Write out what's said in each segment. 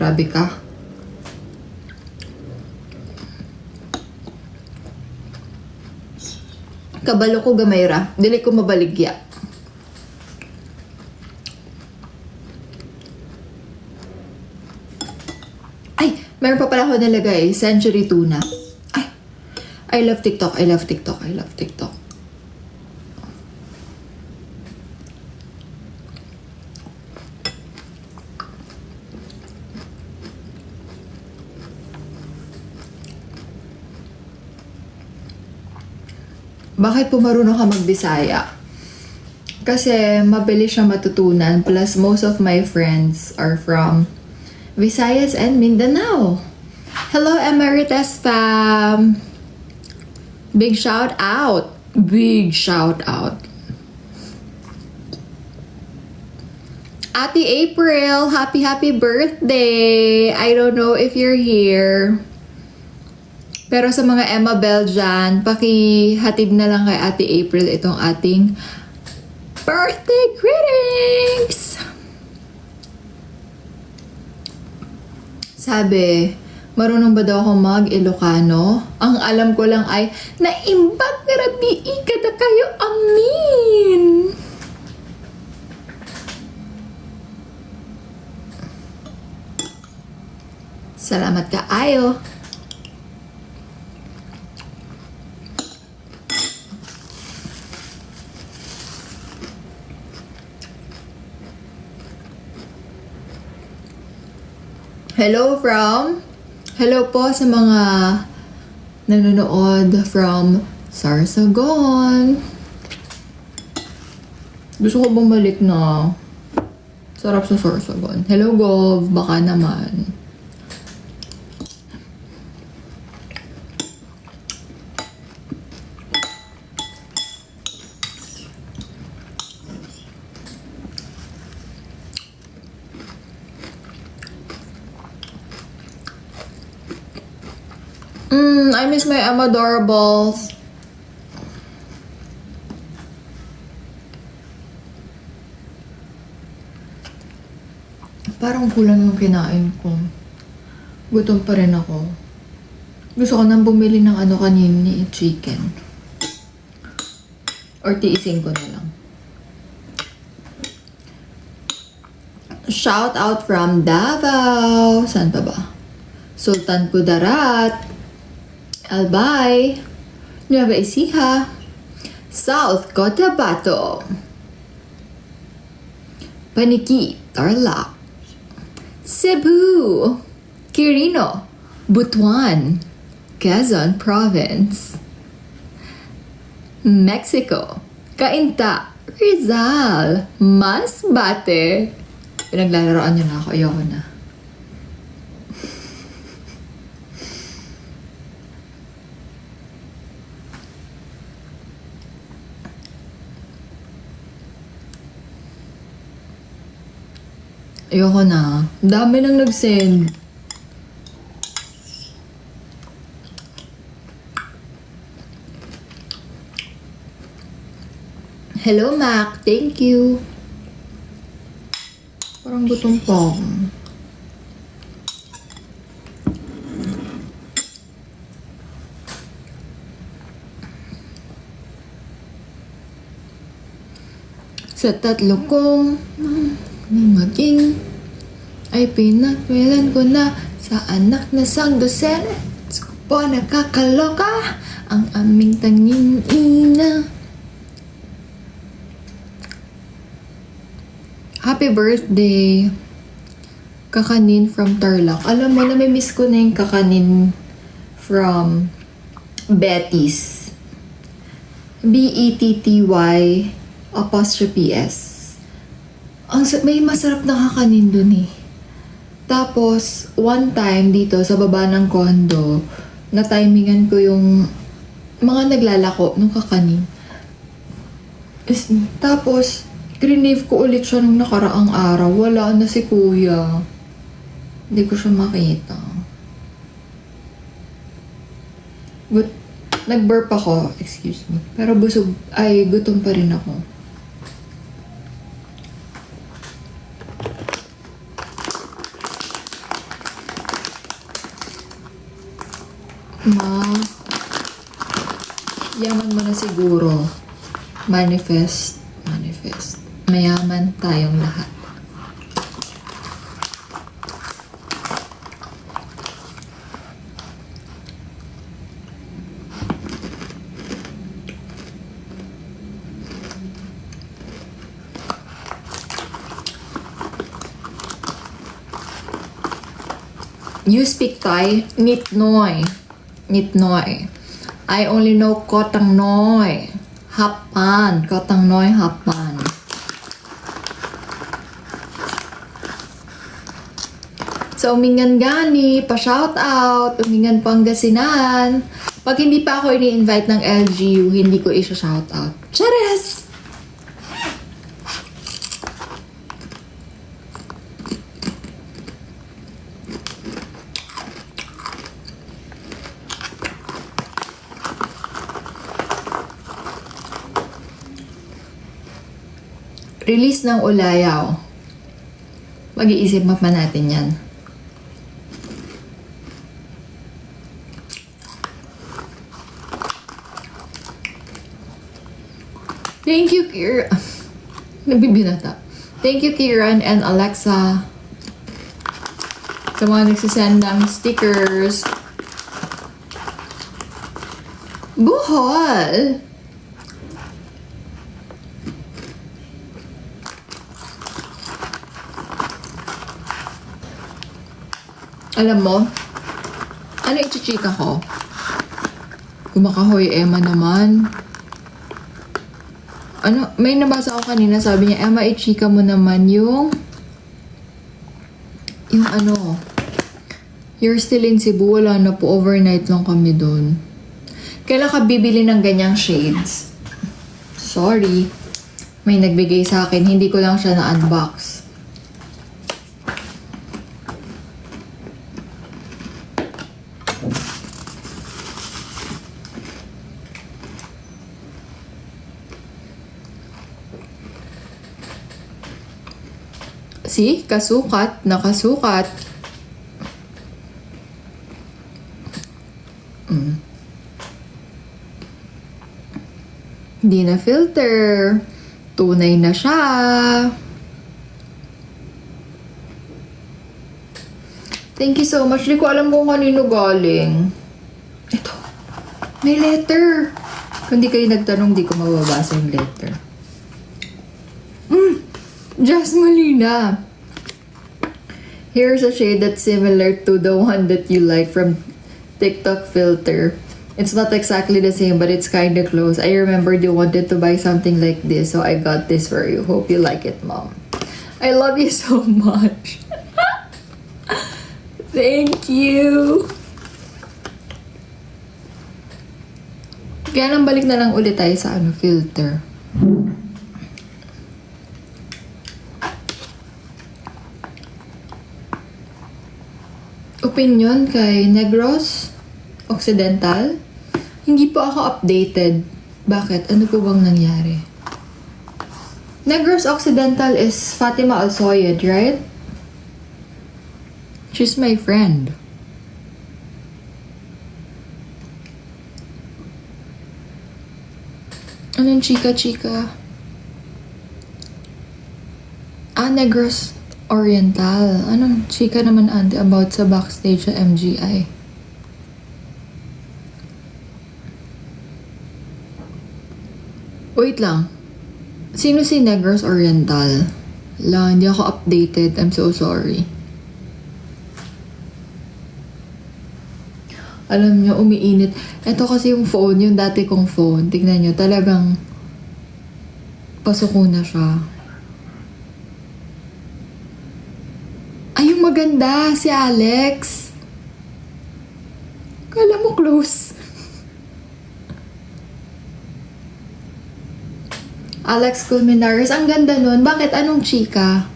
Grabe ka. Kabalo ko gamay ra. Dili ko mabaligya. Ay! Meron pa pala ako nalagay. Century tuna. Ay! I love TikTok. I love TikTok. I love TikTok. Bakit po marunong ka mag-Bisaya? Kasi mabilis siya matutunan. Plus, most of my friends are from Visayas and Mindanao. Hello, Emeritus fam! Big shout out! Big shout out! Ate April, happy birthday! I don't know if you're here. Pero sa mga Emma Bell dyan, pakihatid na lang kay Ate April itong ating birthday greetings! Sabi, marunong ba daw ako mag-Ilocano? Ang alam ko lang ay, naimbag grabi ikada kayo amin! Salamat ka, ayo! Hello po sa mga nanonood from Sorsogon. Gusto ko bumalik na. Sarap sa Sorsogon. Hello Gov, baka naman. I miss my Adorables. Parang kulang yung kinain ko. Gutom pa rin ako. Gusto ko nang bumili ng kanini, chicken. Or tiisin ko na lang. Shout out from Davao. Saan pa ba? Sultan Kudarat. Albay, Nueva Ecija, South Cotabato, Paniki, Tarlac, Cebu, Quirino, Butuan, Quezon Province, Mexico, Cainta, Rizal, Masbate. Pinaglalaroan niyo na ako, ayoko na. Ayoko na. Dami nang nag-send. Hello, Mac. Thank you. Parang gutom pa ako. Sa tatlo kong maging ay pinagwilan ko na sa anak na sang dosena. Diyos ko po, nakakaloka ang aming tanging ina. Happy birthday, Kakanin from Tarlac. Alam mo, namimiss ko na yung Kakanin from Betty's. Betty_S. May masarap na kakanin dun eh. Tapos, one time dito sa baba ng condo, na-timingan ko yung mga naglalako ng kakanin. Tapos, grinave ko ulit siya nung nakaraang araw. Wala na si kuya. Hindi ko siya makita. Nag-burp ako, excuse me. Pero gutom pa rin ako. Ma, yaman mo na siguro. Manifest. Manifest. Mayaman tayong lahat. You speak Thai? Nit noi. Nit noi. I only know Kotang Noi. Hapan. Kotang Noi Hapan. Sa Umingan Gani, pa-shout out. Umingan Pangasinan. Pag hindi pa ako ini-invite ng LGU, hindi ko isa-shout out. Chares! Release ng Ulayaw. Mag-iisip pa natin yan. Thank you, Kira. Nabibinata. Thank you, Kiran and Alexa. Sa mga nagsisend ng stickers. Buhol! Alam mo, ano ichichika ko? Kumakahoy, Emma naman. Ano, may nabasa ako kanina, sabi niya, Emma, ichika mo naman yung ano, you're still in Cebu, wala na po, overnight lang kami doon. Kailan ka bibili ng ganyang shades? Sorry. May nagbigay sa akin, hindi ko lang siya na-unbox. See? Kasukat. Nakasukat. Hindi na filter. Tunay na siya. Thank you so much. Di ko alam kung kanino galing. Ito. May letter. Kung di kayo nagtanong, di ko mababasa yung letter. Just Molina. Here's a shade that's similar to the one that you like from TikTok filter. It's not exactly the same, but it's kind of close. I remembered you wanted to buy something like this, so I got this for you. Hope you like it, Mom. I love you so much. Thank you. Kaya nang balik na lang ulit tayo sa filter. Opinion kay Negros Occidental. Hindi po ako updated. Bakit? Ano po bang nangyari? Negros Occidental is Fatima Alsoyed, right? She's my friend. Anong chika-chika? Negros Oriental. Anong chika naman, Ante, about sa backstage sa MGI? Wait lang. Sino si Negros Oriental? Hindi ako updated. I'm so sorry. Alam nyo, umiinit. Ito kasi yung phone, yung dati kong phone. Tignan nyo, talagang pasuko na siya. Ay, yung maganda, si Alex. Kala mo close. Alex Culminares, ang ganda nun. Bakit? Anong chika?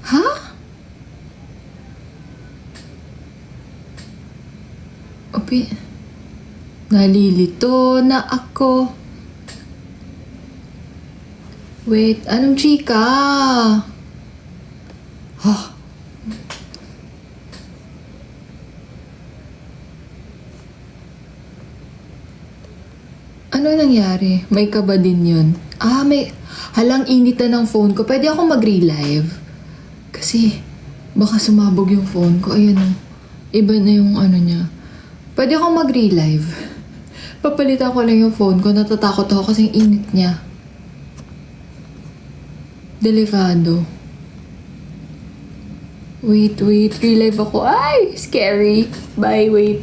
Ha? Opi. Nalilito na ako. Wait, anong chika? Ano nangyari? May kaba din yun. May... Halang init na ng phone ko. Pwede ako mag-relive. Kasi, baka sumabog yung phone ko. Ayan o. Iba na yung ano niya. Pwede ako mag-relive. Papalitan ko lang yung phone ko. Natatakot ako kasi yung init niya. Delikado. Wait. Relive ako. Ay! Scary. Bye. Wait.